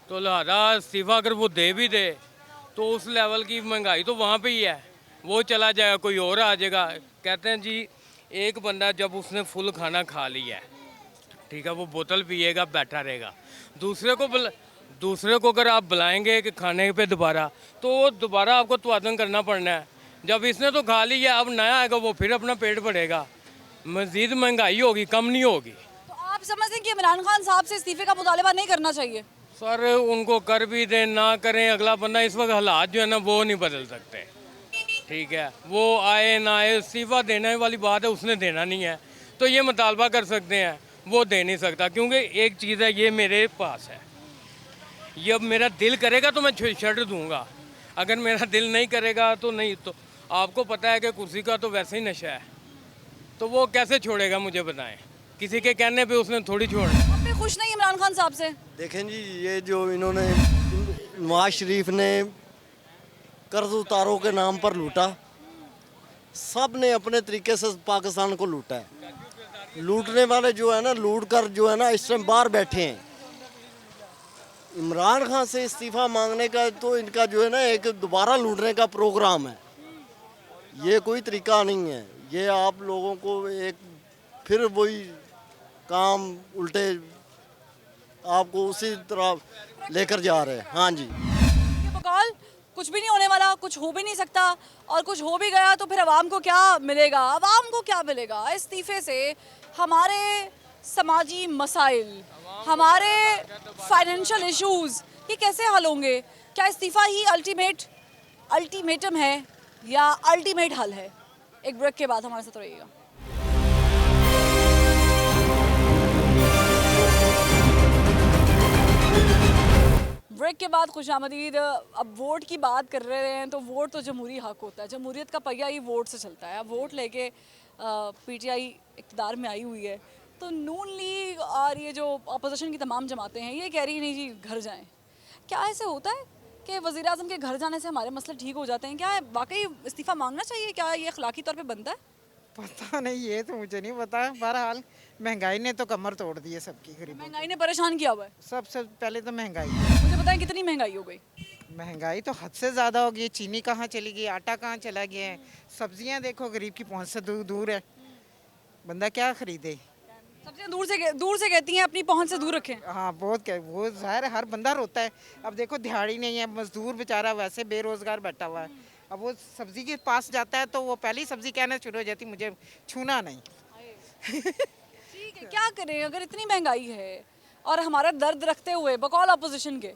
S13: तो लिहाजा इस्तीफ़ा अगर वो दे भी दे तो उस लेवल की महंगाई तो वहाँ पे ही है, वो चला जाएगा, कोई और आ जाएगा। कहते हैं जी एक बंदा जब उसने फुल खाना खा लिया है, ठीक है, वो बोतल पिएगा बैठा रहेगा। दूसरे को अगर आप बुलाएंगे कि खाने पे दोबारा, तो दोबारा आपको तवाज़ुन करना पड़ना है। जब इसने तो खा लिया, अब नया आएगा वो फिर अपना पेट भरेगा, मज़ीद महंगाई होगी, कम नहीं होगी।
S1: तो आप समझते हैं कि इमरान खान साहब से इस्तीफे का मुतालबा नहीं करना चाहिए?
S13: सर उनको कर भी दें ना करें, अगला बंदा इस वक्त हालात जो है ना वो नहीं बदल सकते, ठीक है। वो आए ना आए, इस्तीफ़ा देने वाली बात है, उसने देना नहीं है तो ये मुतालबा कर सकते हैं, वो दे नहीं सकता। क्योंकि एक चीज़ है, ये मेरे पास है, ये अब मेरा दिल करेगा तो मैं शर्ट दूंगा, अगर मेरा दिल नहीं करेगा तो नहीं। तो आपको पता है कि कुर्सी का तो वैसे ही नशा है, तो वो कैसे छोड़ेगा मुझे बताएं? किसी के कहने पे उसने थोड़ी छोड़ना।
S1: आप भी खुश नहीं इमरान खान साहब से?
S14: देखें जी, ये जो इन्होंने नवाज शरीफ ने कर्ज उतारों के नाम पर लूटा, सब ने अपने तरीके से पाकिस्तान को लूटा है। लूटने वाले जो है ना, लूट कर जो है ना इस टाइम बाहर बैठे हैं। इमरान खान से इस्तीफ़ा मांगने का तो इनका जो है ना एक दोबारा लूटने का प्रोग्राम है, ये कोई तरीका नहीं है। ये आप लोगों को एक फिर वही काम उल्टे आपको उसी तरह लेकर जा रहे हैं। हाँ जी,
S1: ये बकौल कुछ भी नहीं होने वाला, कुछ हो भी नहीं सकता, और कुछ हो भी गया तो फिर आवाम को क्या मिलेगा? आवाम को क्या मिलेगा इस्तीफे से? हमारे समाजी मसाइल, हमारे फाइनेंशियल इश्यूज, ये कैसे हल होंगे? क्या इस्तीफ़ा ही अल्टीमेटम है या अल्टीमेट हल है? एक ब्रेक के बाद हमारे साथ रहिएगा। ब्रेक के बाद खुशामदीद। अब वोट की बात कर रहे हैं तो वोट तो जमहूरी हक होता है, जमहूरियत का पहिया ही वोट से चलता है। अब वोट लेके PTI इक़्तिदार में आई हुई है, तो नून लीग और ये जो अपोजिशन की तमाम जमातें हैं ये कह रही नहीं जी घर जाएं। क्या ऐसे होता है कि वज़ीर-ए-आज़म के घर जाने से हमारे मसले ठीक हो जाते हैं? क्या वाकई इस्तीफ़ा मांगना चाहिए? क्या ये अखलाकी तौर पे बनता है?
S15: पता नहीं, ये तो मुझे नहीं पता। बहरहाल महंगाई ने तो कमर तोड़ दी है सबकी, गरीबों
S1: महंगाई ने परेशान किया हुआ है।
S15: की। सबसे पहले तो महंगाई है।
S1: मुझे बताएं कितनी महंगाई हो गई?
S15: महंगाई तो हद से ज़्यादा हो गई। चीनी कहाँ चली गई, आटा कहाँ चला गया है, सब्जियां देखो गरीब की पहुंच से दूर दूर है, बंदा क्या खरीदे।
S1: सब्जियां दूर से कहती हैं अपनी पहुंच से दूर रखें।
S15: हाँ बहुत क्या, वो ज़ाहिर है, हर बंदा रोता है। अब देखो दिहाड़ी नहीं है, मजदूर बेचारा वैसे बेरोज़गार बैठा हुआ है, अब वो सब्जी के पास जाता है तो वो पहली सब्जी कहना शुरू हो जाती, मुझे छूना नहीं।
S1: ठीक है, क्या करें अगर इतनी महंगाई है और हमारा दर्द रखते हुए बकौल अपोजिशन के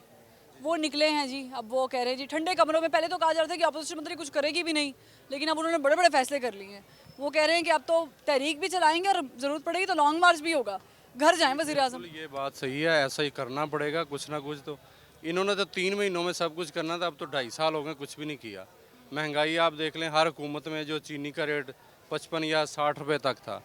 S1: वो निकले हैं जी। अब वो कह रहे हैं जी ठंडे कमरों में, पहले तो कहा जा रहा था कि अपोजिशन मंत्री कुछ करेगी भी नहीं, लेकिन अब उन्होंने बड़े बड़े फैसले कर लिए हैं। वो कह रहे हैं कि अब तो तहरीक भी चलाएंगे और ज़रूरत पड़ेगी तो लॉन्ग मार्च भी होगा, घर जाएं वज़ीर आज़म।
S16: ये बात सही है, ऐसा ही करना पड़ेगा कुछ ना कुछ। तो इन्होंने तो 3 महीनों में सब कुछ करना था, अब तो 2.5 साल हो गए कुछ भी नहीं किया। महंगाई आप देख लें, हर हुकूमत में जो चीनी का रेट 55 या 60 रुपये तक था,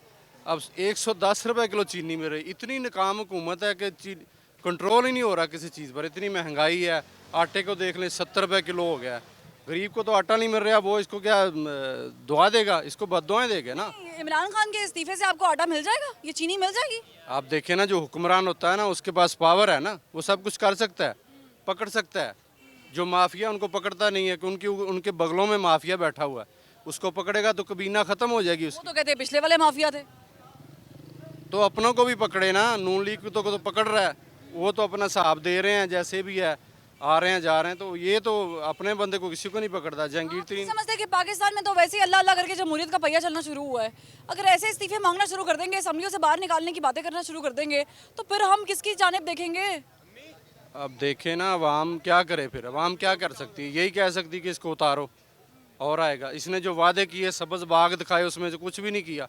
S16: अब 110 रुपये किलो चीनी में रही। इतनी नाकाम हुकूमत है कि कंट्रोल ही नहीं हो रहा किसी चीज़ पर। इतनी महंगाई है, आटे को देख लें 70 रुपये किलो हो गया। गरीब को तो आटा नहीं मिल रहा, वो इसको क्या दुआ देगा, इसको बददुआएं देगा ना।
S1: इमरान खान के इस्तीफे से आपको आटा मिल जाएगा, ये चीनी मिल जाएगी?
S16: आप देखें ना, जो हुक्मरान होता है ना, उसके पास पावर है ना, वो सब कुछ कर सकता है, पकड़ सकता है। जो माफिया उनको पकड़ता नहीं है कि उनके बगलों में माफिया बैठा हुआ है, उसको पकड़ेगा तो कबीना ख़त्म हो जाएगी उसकी।
S1: वो तो कहते हैं पिछले वाले माफिया थे।
S16: तो अपनों को भी पकड़े ना, नून लीग को तो पकड़ रहा है, वो तो अपना हिसाब दे रहे हैं जैसे भी है, आ रहे हैं जा रहे हैं। तो ये तो अपने बंदे को किसी को नहीं पकड़ता। जहांगीर तरीन
S1: समझते हैं कि पाकिस्तान में तो वैसे ही अल्लाह अल्लाह करके जमहूरियत का पहिया चलना शुरू हुआ है। अगर ऐसे इस्तीफे मांगना शुरू कर देंगे, असम्बलियों से बाहर निकालने की बातें करना शुरू कर देंगे, तो फिर हम किसकी जानिब देखेंगे?
S16: अब देखें ना, अवाम क्या करे फिर, अवाम क्या कर सकती है? यही कह सकती कि इसको उतारो और आएगा। इसने जो वादे किए, सब्ज़ बाग दिखाए, उसमें से कुछ भी नहीं किया।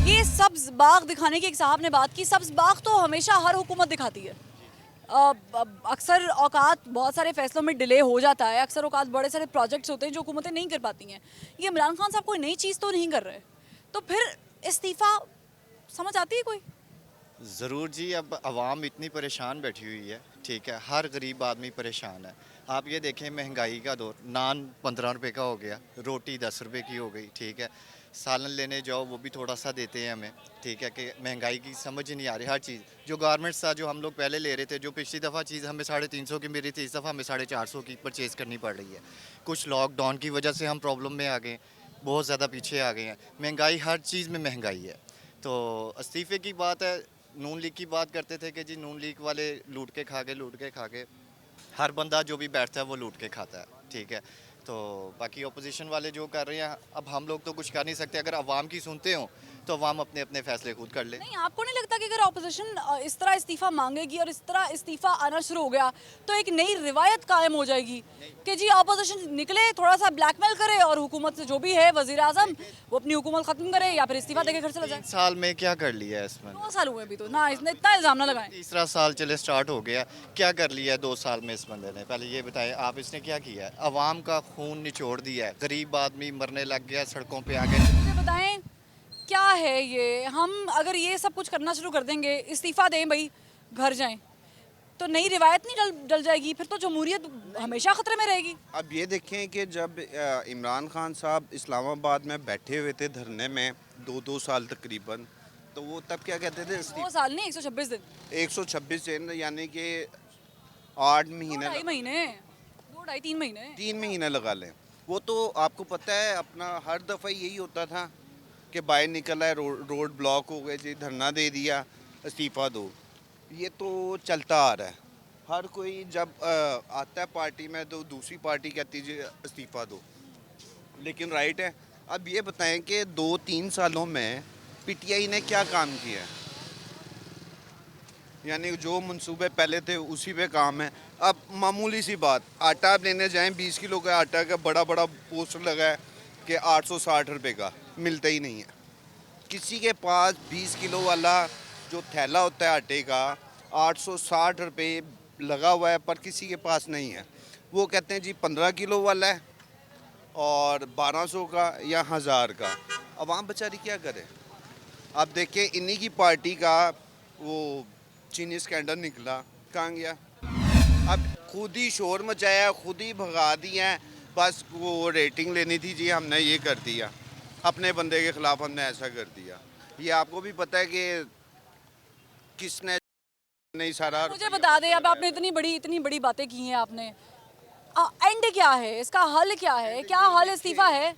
S1: ये सब्ज बाग दिखाने की एक साहब ने बात की। सब्ज बाग तो हमेशा हर हुकूमत दिखाती है। अक्सर औकात बहुत सारे फैसलों में डिले हो जाता है, अक्सर औकात बड़े सारे प्रोजेक्ट्स होते हैं जो हुकूमतें नहीं कर पाती हैं। ये इमरान खान साहब कोई नई चीज़ तो नहीं कर रहे, तो फिर इस्तीफ़ा समझ आती है कोई?
S17: ज़रूर जी, अब आवाम इतनी परेशान बैठी हुई है, ठीक है, हर गरीब आदमी परेशान है। आप ये देखें, महंगाई का दौर, नान 15 रुपये का हो गया, रोटी 10 रुपये की हो गई, ठीक है, सालन लेने जाओ वो भी थोड़ा सा देते हैं हमें, ठीक है, कि महंगाई की समझ ही नहीं आ रही। हर चीज़ जो गारमेंट्स था, जो हम लोग पहले ले रहे थे, जो पिछली दफ़ा चीज़ हमें 350 की मिली थी, इस दफ़ा हमें 450 की परचेज़ करनी पड़ रही है। कुछ लॉकडाउन की वजह से हम प्रॉब्लम में आ गए, बहुत ज़्यादा पीछे आ गए हैं। महंगाई, हर चीज़ में महंगाई है। तो इस्तीफ़े की बात है, नून लीग की बात करते थे कि जी नून लीग वाले लूट के खा के, हर बंदा जो भी बैठता है वो लूट के खाता है, ठीक है। तो बाकी अपोजिशन वाले जो कर रहे हैं, अब हम लोग तो कुछ कर नहीं सकते। अगर अवाम की सुनते हो तो अवाम अपने अपने फैसले खुद कर ले।
S1: नहीं, आपको नहीं लगता कि अगर अपोजिशन इस तरह इस्तीफा मांगेगी और इस तरह इस्तीफा आना शुरू हो गया तो एक नई रिवायत कायम हो जाएगी कि जी अपोजिशन निकले, थोड़ा सा ब्लैकमेल करे और हुकूमत से जो भी है वजीर आजम वो अपनी हुकूमत खत्म करे या फिर इस्तीफा देके घर चला जाए?
S17: 3 साल में क्या कर लिया है इसमें?
S1: 2 साल हुए अभी तो ना, इसने इतना इल्जाम ना लगाएं।
S17: तीसरा साल चले स्टार्ट हो गया, क्या कर लिया है 2 साल में इस बंदे ने? पहले ये बताएं आप, इसने क्या किया है? अवाम का खून निचोड़ दिया है, गरीब आदमी मरने लग गया, सड़कों पे आ गए।
S1: मुझे बताएं क्या है ये? हम अगर ये सब कुछ करना शुरू कर देंगे, इस्तीफा दें भाई, घर जाएं, तो नई रिवायत नहीं डल जाएगी? फिर तो जमहूरियत हमेशा खतरे में रहेगी।
S18: अब ये देखें कि जब इमरान खान साहब इस्लामाबाद में बैठे हुए थे धरने में 2 साल तकरीबन, तो वो तब क्या कहते थे?
S1: 2 साल नहीं, 126 दिन।
S18: 126 दिन, यानी कि 8 महीने,
S1: 2 महीने, 2-2.5-3 महीने,
S18: 3 महीने लगा लें। वो तो आपको पता है, अपना हर दफ़ा यही होता था कि बाहर निकला है, रोड ब्लॉक हो गए जी, धरना दे दिया, इस्तीफ़ा दो। ये तो चलता आ रहा है। हर कोई जब आता है पार्टी में तो दूसरी पार्टी कहती है जी इस्तीफ़ा दो, लेकिन राइट है। अब ये बताएं कि 2-3 सालों में पीटीआई ने क्या काम किया है? यानी जो मंसूबे पहले थे उसी पे काम है। अब मामूली सी बात, आटा आप लेने जाएं, 20 किलो का आटा का बड़ा पोस्टर लगा है कि 860 रुपये का, मिलता ही नहीं है। किसी के पास 20 किलो वाला जो थैला होता है आटे का 860 रुपये लगा हुआ है, पर किसी के पास नहीं है। वो कहते हैं जी 15 किलो वाला है और 1200 का या 1000 का। अवाम बेचारी क्या करे? आप देखें, इन्हीं की पार्टी का वो चीनी स्कैंडल निकला, कहाँ गया? अब खुद ही शोर मचाया, खुद ही भगा दिया, बस वो रेटिंग लेनी थी जी, हमने ये कर दिया। अपने बंदे के ख़िलाफ़ हमने ऐसा कर दिया। ये आपको भी पता है कि किसने नहीं सारा।
S1: मुझे बता दें, अब आपने इतनी बड़ी बातें की हैं आपने, एंड क्या है इसका, हल क्या है, क्या हल इस्तीफा है?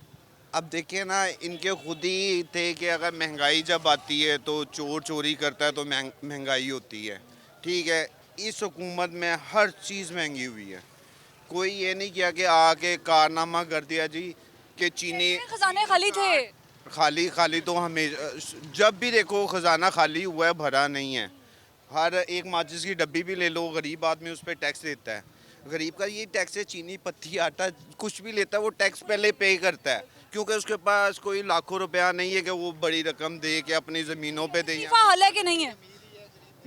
S18: अब देखिए ना, इनके खुद ही थे कि अगर महंगाई जब आती है तो चोर चोरी करता है तो महंगाई होती है। ठीक है, इस हुकूमत में हर चीज़ महंगी हुई है। कोई ये नहीं किया कि आके कारनामा कर दिया जी कि चीनी
S1: खजाने खाली थे।
S18: खाली तो हमें जब भी देखो खजाना खाली हुआ है, भरा नहीं है। हर एक माचिस की डब्बी भी ले लो, गरीब आदमी उस पर टैक्स देता है। गरीब का ये टैक्स है, चीनी, पत्ती, आटा कुछ भी लेता है वो टैक्स पहले पे करता है, क्योंकि उसके पास कोई लाखों रुपया नहीं है कि वो बड़ी रकम दे के अपनी ज़मीनों पे दे।
S1: हल है कि नहीं है?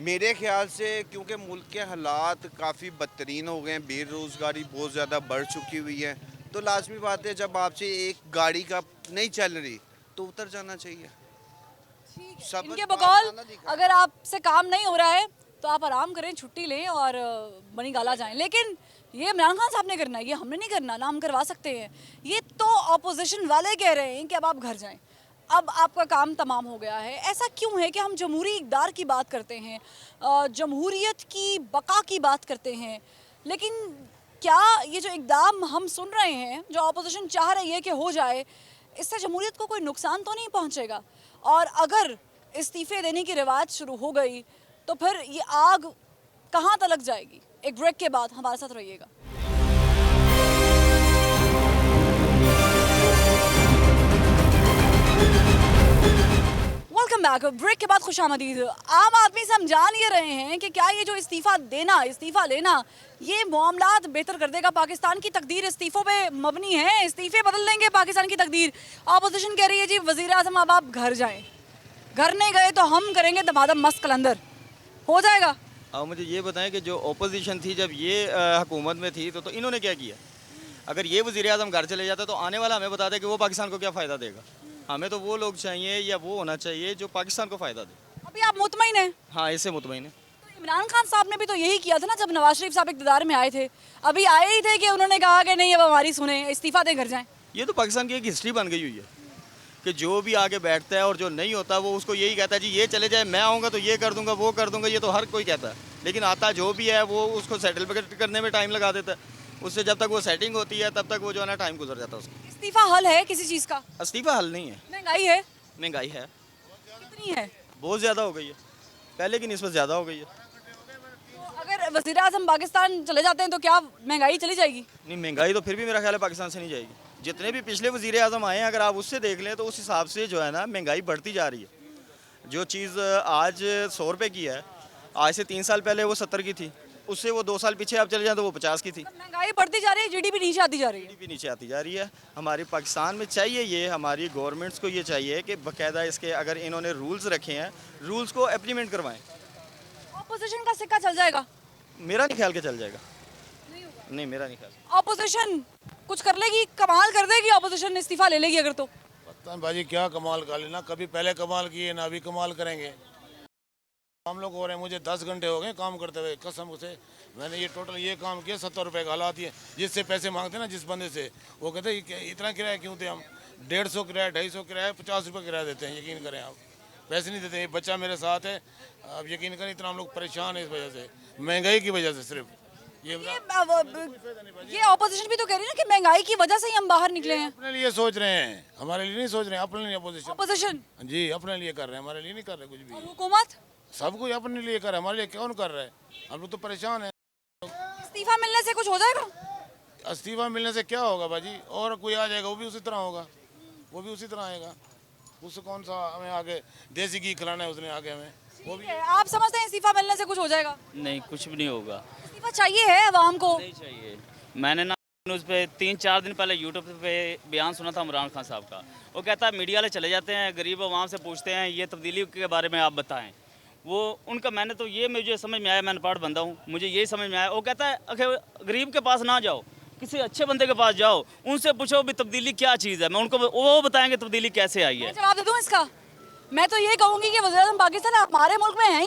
S18: मेरे ख्याल से क्योंकि मुल्क के हालात काफ़ी बदतरीन हो गए हैं, बेरोज़गारी बहुत ज़्यादा बढ़ चुकी हुई है, तो लाजमी बात है जब आपसे एक गाड़ी का नहीं चल रही तो उतर जाना चाहिए।
S1: इनके बकौल अगर आपसे काम नहीं हो रहा है तो आप आराम करें, छुट्टी लें और बनी गाला जाएं। लेकिन ये इमरान खान साहब ने करना है, ये हमने नहीं करना ना, हम करवा सकते हैं। ये तो ऑपोजिशन वाले कह रहे हैं कि अब आप घर जाएं, अब आपका काम तमाम हो गया है। ऐसा क्यों है कि हम जमहूरी इक़दार की बात करते हैं, जमहूरियत की बका की बात करते हैं, लेकिन क्या ये जो इक़दाम हम सुन रहे हैं, जो ऑपोजिशन चाह रही है कि हो जाए, इससे जमहूरियत को कोई नुकसान तो नहीं पहुँचेगा? और अगर इस्तीफ़े देने की रिवाज शुरू हो गई तो फिर ये आग कहाँ तलक जाएगी? एक ब्रेक के बाद हमारे साथ रहिएगा। Welcome back. ब्रेक के बाद खुशामदीद। आम आदमी से हम जान ये रहे हैं कि क्या ये जो इस्तीफ़ा लेना ये मामलात बेहतर कर देगा? पाकिस्तान की तकदीर इस्तीफ़ों पे मबनी है, इस्तीफ़े बदल देंगे पाकिस्तान की तकदीर। ऑपोजिशन कह रही है जी वज़ीर आज़म अब आप घर जाएं, घर नहीं गए तो हम करेंगे दमादम मस्त कलंदर। हो जाएगा?
S19: अब मुझे ये बताएं कि जो ओपोजिशन थी जब ये हुकूमत में थी तो इन्होंने क्या किया? अगर ये वज़ीर आज़म घर चले जाता तो आने वाला हमें बता दे कि वो पाकिस्तान को क्या फ़ायदा देगा। हमें तो वो लोग चाहिए या वो होना चाहिए जो पाकिस्तान को फ़ायदा दे।
S1: अभी आप मुतमईन हैं?
S19: हाँ, इससे मुतमईन है।
S1: तो इमरान खान साहब ने भी तो यही किया था ना जब नवाज शरीफ साहब इक़्तिदार में आए थे। अभी आए ही थे कि उन्होंने कहा कि नहीं अब हमारी सुने, इस्तीफ़ा दें, घर जाएं।
S19: ये तो पाकिस्तान की एक हिस्ट्री बन गई हुई है कि जो भी आगे बैठता है और जो नहीं होता वो उसको यही कहता है जी ये चले जाए, मैं आऊँगा तो ये कर दूँगा, वो कर दूँगा। ये तो हर कोई कहता है, लेकिन आता जो भी है वो उसको सेटल करने में टाइम लगा देता है। उससे जब तक वो सेटिंग होती है तब तक वो जो है ना टाइम गुजर जाता है उसका।
S1: इस्तीफ़ा हल है किसी चीज़ का?
S19: इस्तीफ़ा हल नहीं है।
S1: महंगाई है?
S19: महंगाई है,
S1: कितनी है?
S19: बहुत ज़्यादा हो गई है, पहले की निस्बत ज़्यादा हो गई है।
S1: तो अगर वज़ीर आज़म पाकिस्तान चले जाते हैं तो क्या महंगाई चली जाएगी?
S19: नहीं, महंगाई तो फिर भी मेरा ख्याल है पाकिस्तान से नहीं जाएगी। जितने भी पिछले वज़ीर आज़म आए हैं अगर आप उससे देख लें तो उस हिसाब से जो है ना महंगाई बढ़ती जा रही है। जो चीज़ आज 100 रुपये की है, आज से 3 साल पहले वो 70 की थी, उससे वो 2 साल पीछे आप चले जाएं तो वो 50 की थी।
S1: महंगाई बढ़ती जा रही है, जीडीपी नीचे आती जा रही है।
S19: जीडीपी नीचे आती जा रही है। हमारी पाकिस्तान में चाहिए ये, हमारी गवर्नमेंट्स को ये चाहिए कि बाकायदा इसके अगर इन्होंने रूल्स रखे हैं, रूल्स को इम्प्लीमेंट करवाएं।
S1: ऑपोजिशन का सिक्का चल जाएगा?
S19: मेरा नहीं ख्याल के चल जाएगा। नहीं, मेरा नहीं ख्याल।
S1: ऑपोजिशन कुछ कर लेगी, कमाल कर देगी ऑपोजिशन, इस्तीफा ले लेगी अगर तो?
S2: पता नहीं भाजी क्या कमाल कर लेना, कभी पहले कमाल किए ना अभी कमाल करेंगे। हम लोग हो रहे हैं, मुझे 10 घंटे हो गए काम करते हुए, कसम से मैंने ये टोटल ये काम किया। 70 रुपये का हालात ये, जिससे पैसे मांगते ना जिस बंदे से, वो कहते इतना किराया क्यों थे हम? 150 किराया, 250 किराया, 50 रुपये किराया देते हैं। यकीन करें आप, पैसे नहीं देते। ये बच्चा मेरे साथ है, आप यकीन करें इतना हम लोग परेशान हैं इस वजह से, महंगाई की वजह से। सिर्फ ये
S1: ऑपोजिशन भी तो कह रही है ना कि महंगाई की वजह से ही हम बाहर निकले हैं।
S2: अपने लिए सोच रहे हैं, हमारे लिए नहीं सोच रहे हैं। अपने लिए
S1: ऑपोजिशन
S2: जी अपने लिए कर रहे हैं, हमारे लिए नहीं कर रहे कुछ भी।
S1: हुकूमत
S2: सब कुछ अपने लिए कर रहा है, हमारे लिए कौन कर रहा है? हम लोग तो परेशान हैं।
S1: इस्तीफा मिलने से कुछ हो जाएगा?
S2: इस्तीफा मिलने से क्या होगा बाजी? और कोई आ जाएगा वो भी उसी तरह होगा, वो भी उसी तरह आएगा। उससे कौन सा हमें आगे देसी घी खिलाना है उसने आगे हमें, वो भी।
S1: आप समझते हैं इस्तीफा मिलने से कुछ हो जाएगा?
S20: नहीं, कुछ भी नहीं होगा।
S1: इस्तीफा चाहिए है अवाम को?
S20: नहीं चाहिए। मैंने ना न्यूज़ पे 3-4 दिन पहले यूट्यूब पे बयान सुना था इमरान खान साहब का। वो कहता है मीडिया वाले चले जाते हैं, गरीब अवाम से पूछते हैं ये तब्दीली के बारे में आप बताएं। वो उनका मैंने तो ये मुझे समझ में आया, मैं अनपढ़ बंदा हूँ, मुझे यही समझ में आया। वो कहता है अगर गरीब के पास ना जाओ, किसी अच्छे बंदे के पास जाओ, उनसे पूछो भी तब्दीली क्या चीज़ है, मैं उनको वो बताएंगे तब्दीली कैसे आई है।
S1: जवाब दे दूँ इसका? मैं तो ये कहूँगी कि वज़ीर आज़म पाकिस्तान हमारे मुल्क में है ही।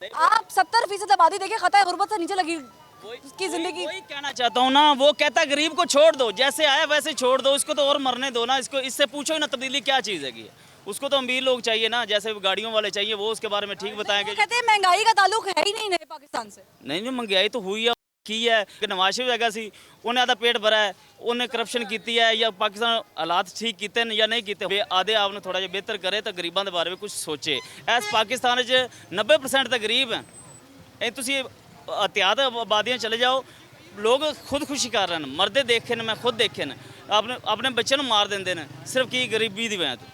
S1: आप 70% आबादी देखिए खतरा गुर्बत से नीचे लगी की जिंदगी।
S20: वही कहना चाहता हूँ ना, वो कहता है गरीब को छोड़ दो, जैसे आया वैसे छोड़ दो, इसको तो और मरने दो ना, इसको इससे पूछो ना तब्दीली क्या चीज़ है कि उसको तो अमीर लोग चाहिए ना, जैसे गाड़ियों वाले चाहिए, वो उसके बारे में ठीक बताएंगे।
S1: कहते हैं महंगाई का ताल्लुक है ही नहीं नए पाकिस्तान से।
S20: नहीं महंगाई तो हुई है की है कि नवाज शरीफ हैगा सी उन्हें आधा पेट भरा है, उन्हें करप्शन की है या पाकिस्तान हालात ठीक किए या नहीं किए, आधे आपने थोड़ा जिहा बेहतर करे तो गरीबों के बारे में कुछ सोचे। इस पाकिस्तान 90% तो गरीब हैं, तुम एहतियात आबादियाँ चले जाओ, लोग खुदकुशी कर रहे हैं, मरदे देखे ने, मैं खुद देखे ने, अपने बच्चों मार देंगे ने, सिर्फ की गरीबी की वजह तो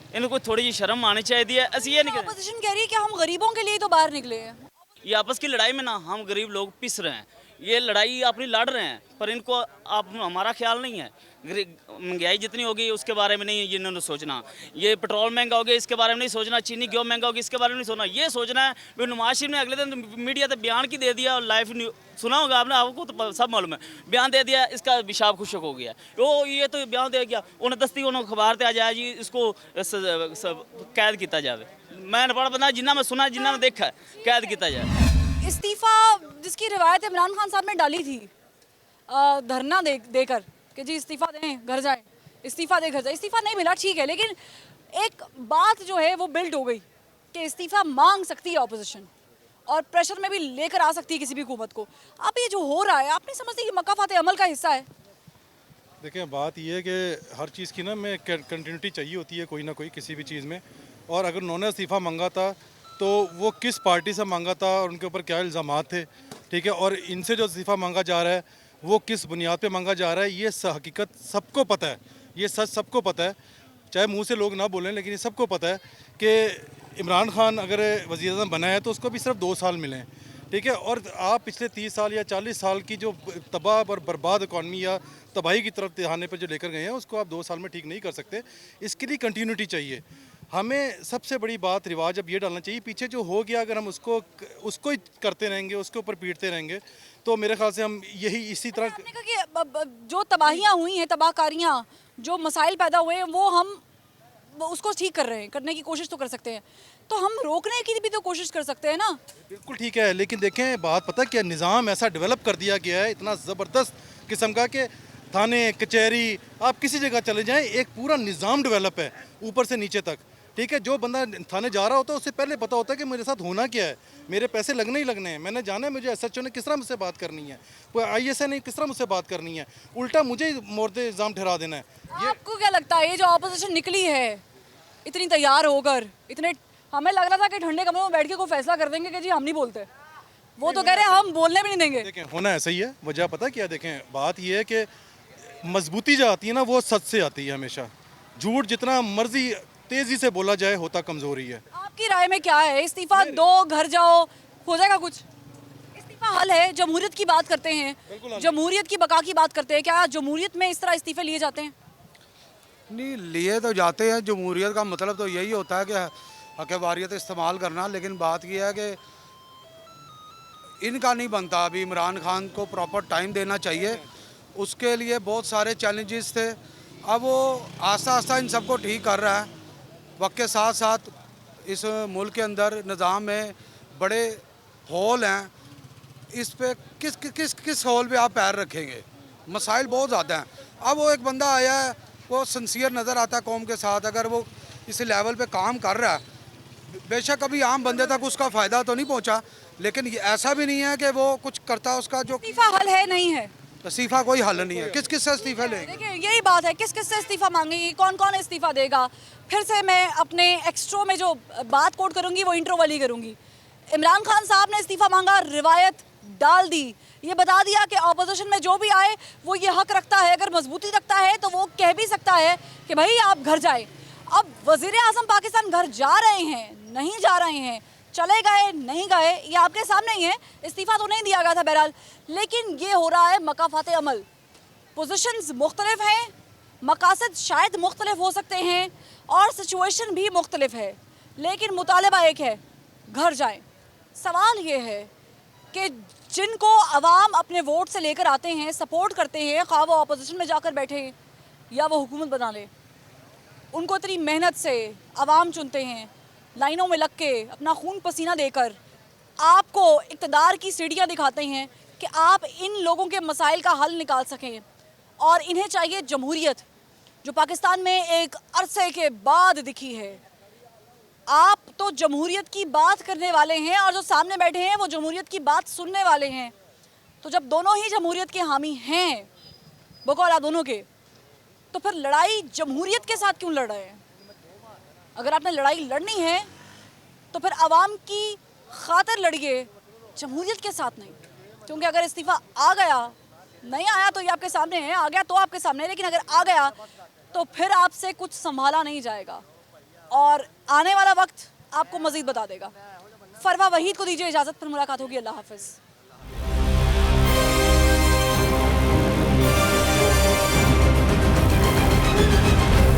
S20: इन्हें कोई थोड़ी जी शर्म आनी चाहिए है। असं ये नहीं
S1: ऑपोजिशन कह रही है कि हम गरीबों के लिए तो बाहर निकले हैं।
S20: ये आपस की लड़ाई में ना हम गरीब लोग पिस रहे हैं, ये लड़ाई अपनी लड़ रहे हैं, पर इनको आप हमारा ख्याल नहीं है। महंगाई जितनी होगी उसके बारे में नहीं इन्होंने सोचना, ये पेट्रोल महंगा हो गया इसके बारे में नहीं सोचना, चीनी गेहूँ महंगा होगी इसके बारे में नहीं सोचना, ये सोचना है कि नवाज शरीफ ने अगले दिन मीडिया पे बयान की दे दिया और लाइव सुना होगा आपने, आपको तो सब मालूम है, बयान दे दिया, इसका पेशाब खुशक हो गया, ओ ये तो बयान दे गया, उन्हें दस्ती उन्होंने अखबार ते आ जाए जी इसको कैद किया जाए। मैं बड़ा बंदा जिन्ना मैं सुना जिन्ना मैं देखा कैद किया जाए।
S1: इस्तीफा जिसकी रिवायत इमरान खान साहब ने डाली थी धरना देकर कि जी इस्तीफा दें घर जाएं, इस्तीफा दे घर जाए, इस्तीफा नहीं मिला ठीक है, लेकिन एक बात जो है वो बिल्ड हो गई कि इस्तीफा मांग सकती है ऑपोजिशन और प्रेशर में भी लेकर आ सकती है किसी भी हुकूमत को। अब ये जो हो रहा है आप नहीं समझते कि मकाफात अमल का हिस्सा है?
S21: देखें बात यह है कि हर चीज़ की ना में कंटिन्यूटी चाहिए होती है कोई ना कोई किसी भी चीज़ में, और अगर उन्होंने इस्तीफ़ा मांगा था तो वो किस पार्टी से मांगा था और उनके ऊपर क्या इल्ज़ामात थे, ठीक है, और इनसे जो इस्तीफ़ा मांगा जा रहा है वो किस बुनियाद पे मांगा जा रहा है, ये हकीकत सबको पता है, ये सच सबको पता है, चाहे मुंह से लोग ना बोलें, लेकिन ये सबको पता है कि इमरान खान अगर वज़ीर-ए-आज़म बना है तो उसको भी सिर्फ 2 साल मिले हैं, ठीक है, और आप पिछले 30 साल या 40 साल की जो तबाह और बर्बाद इकॉनमी या तबाही की तरफ दहाने पर जो लेकर गए हैं उसको आप 2 साल में ठीक नहीं कर सकते। इसके लिए कंटिन्यूटी चाहिए। हमें सबसे बड़ी बात रिवाज अब ये डालना चाहिए, पीछे जो हो गया अगर हम उसको ही करते रहेंगे, उसके ऊपर पीटते रहेंगे तो मेरे ख्याल से हम यही इसी तरह
S1: कि जो तबाहियाँ हुई हैं, तबाहकारियाँ, जो मसाइल पैदा हुए हैं वो हम उसको ठीक कर रहे हैं, करने की कोशिश तो कर सकते हैं, तो हम रोकने की भी तो कोशिश कर सकते हैं ना।
S21: बिल्कुल ठीक है, लेकिन देखें बात पता क्या, निज़ाम ऐसा डेवलप कर दिया गया है इतना ज़बरदस्त किस्म का कि थाने कचहरी आप किसी जगह चले जाएं एक पूरा निज़ाम डेवलप है ऊपर से नीचे तक, ठीक है। जो बंदा थाने जा रहा होता है उससे पहले पता होता है कि मेरे साथ होना क्या है, मेरे पैसे लगने ही लगने हैं, मैंने जाना है मुझे SHO ने किस तरह मुझसे बात करनी है, कोई ISI ने किस तरह मुझसे बात करनी है, उल्टा मुझे मोर्दे इल्ज़ाम ठहरा देना है।
S1: आपको क्या लगता है ये जो ऑपोजिशन निकली है इतनी तैयार होकर, इतने हमें लग रहा था कि ठंडे कमरे में बैठ के कोई फैसला कर देंगे कि जी हम नहीं बोलते, वो तो कह रहे हैं हम बोलने भी नहीं देंगे।
S21: देखें होना ऐसा ही है, वजह पता क्या, देखें बात ये है कि मजबूती जो आती है ना वो सच से आती है हमेशा, झूठ जितना मर्जी तेजी से बोला जाए होता कमजोरी है।
S1: आपकी राय में क्या है, इस्तीफा दो घर जाओ हो जाएगा कुछ? इस्तीफा हल है? जमहूरियत की बात करते हैं, जमहूरियत की बका की बात करते हैं, क्या जमहूरियत में इस तरह इस्तीफे लिए जाते हैं?
S2: नहीं लिए तो जाते हैं, जमहूरियत का मतलब तो यही होता है कि हक़ वारियत इस्तेमाल करना, लेकिन बात यह है कि इनका नहीं बनता। अभी इमरान खान को प्रॉपर टाइम देना चाहिए, उसके लिए बहुत सारे चैलेंजेस थे, अब वो आस्ता आस्ता इन सबको ठीक कर रहा है। वक्त के साथ साथ इस मुल्क के अंदर निज़ाम में बड़े होल हैं, इस पे किस होल पे आप पैर रखेंगे, मसाइल बहुत ज़्यादा हैं। अब वो एक बंदा आया है, वो सिंसियर नज़र आता है कौम के साथ, अगर वो इस लेवल पे काम कर रहा है, बेशक अभी आम बंदे तक उसका फ़ायदा तो नहीं पहुंचा, लेकिन ऐसा भी नहीं है कि वो कुछ करता उसका जो
S1: इस्तीफा हल है नहीं है,
S2: इस्तीफा कोई हल नहीं है। किस किस से इस्तीफा लेंगे?
S1: देखिए यही बात है, किस किस से इस्तीफा मांगेंगे, कौन कौन इस्तीफा देगा। फिर से मैं अपने एक्स्ट्रो में जो बात कोट करूंगी वो इंट्रो वाली करूंगी। इमरान खान साहब ने इस्तीफा मांगा, रिवायत डाल दी, ये बता दिया कि ऑपोजिशन में जो भी आए वो ये हक रखता है, अगर मजबूती रखता है तो वो कह भी सकता है कि भाई आप घर जाए। अब वज़ीर आज़म पाकिस्तान घर जा रहे हैं, नहीं जा रहे हैं, चले गए नहीं गए, ये आपके सामने ही है, इस्तीफ़ा तो नहीं दिया गया था बहरहाल, लेकिन ये हो रहा है मकाफात अमल। पोजीशंस मुख्तलिफ हैं, मकासद शायद मुख्तलिफ हो सकते हैं और सिचुएशन भी मुख्तलिफ है, लेकिन मुतालबा एक है, घर जाएं। सवाल ये है कि जिनको अवाम अपने वोट से लेकर आते हैं, सपोर्ट करते हैं, खा वो अपोजिशन में जाकर बैठे या वो हुकूमत बना ले, उनको इतनी मेहनत से अवाम चुनते हैं, लाइनों में लग के अपना खून पसीना देकर आपको इक़्तिदार की सीढ़ियाँ दिखाते हैं, कि आप इन लोगों के मसाइल का हल निकाल सकें। और इन्हें चाहिए जमहूरियत, जो पाकिस्तान में एक अरसे के बाद दिखी है। आप तो जमहूरियत की बात करने वाले हैं और जो सामने बैठे हैं वो जमहूरियत की बात सुनने वाले हैं। तो जब दोनों ही जमहूरियत के हामी हैं, बकौल दोनों के, तो फिर लड़ाई जमहूरियत के साथ क्यों लड़ रहे हैं? अगर आपने लड़ाई लड़नी है तो फिर आवाम की खातिर लड़िए, जमहूरियत के साथ नहीं। क्योंकि अगर इस्तीफ़ा आ गया, नहीं आया तो ये आपके सामने है, आ गया तो आपके सामने है, लेकिन अगर आ गया तो फिर आपसे कुछ संभाला नहीं जाएगा और आने वाला वक्त आपको मज़ीद बता देगा। फरवा वहीद को दीजिए इजाज़त, फिर मुलाकात होगी। अल्लाह हाफ़िज़।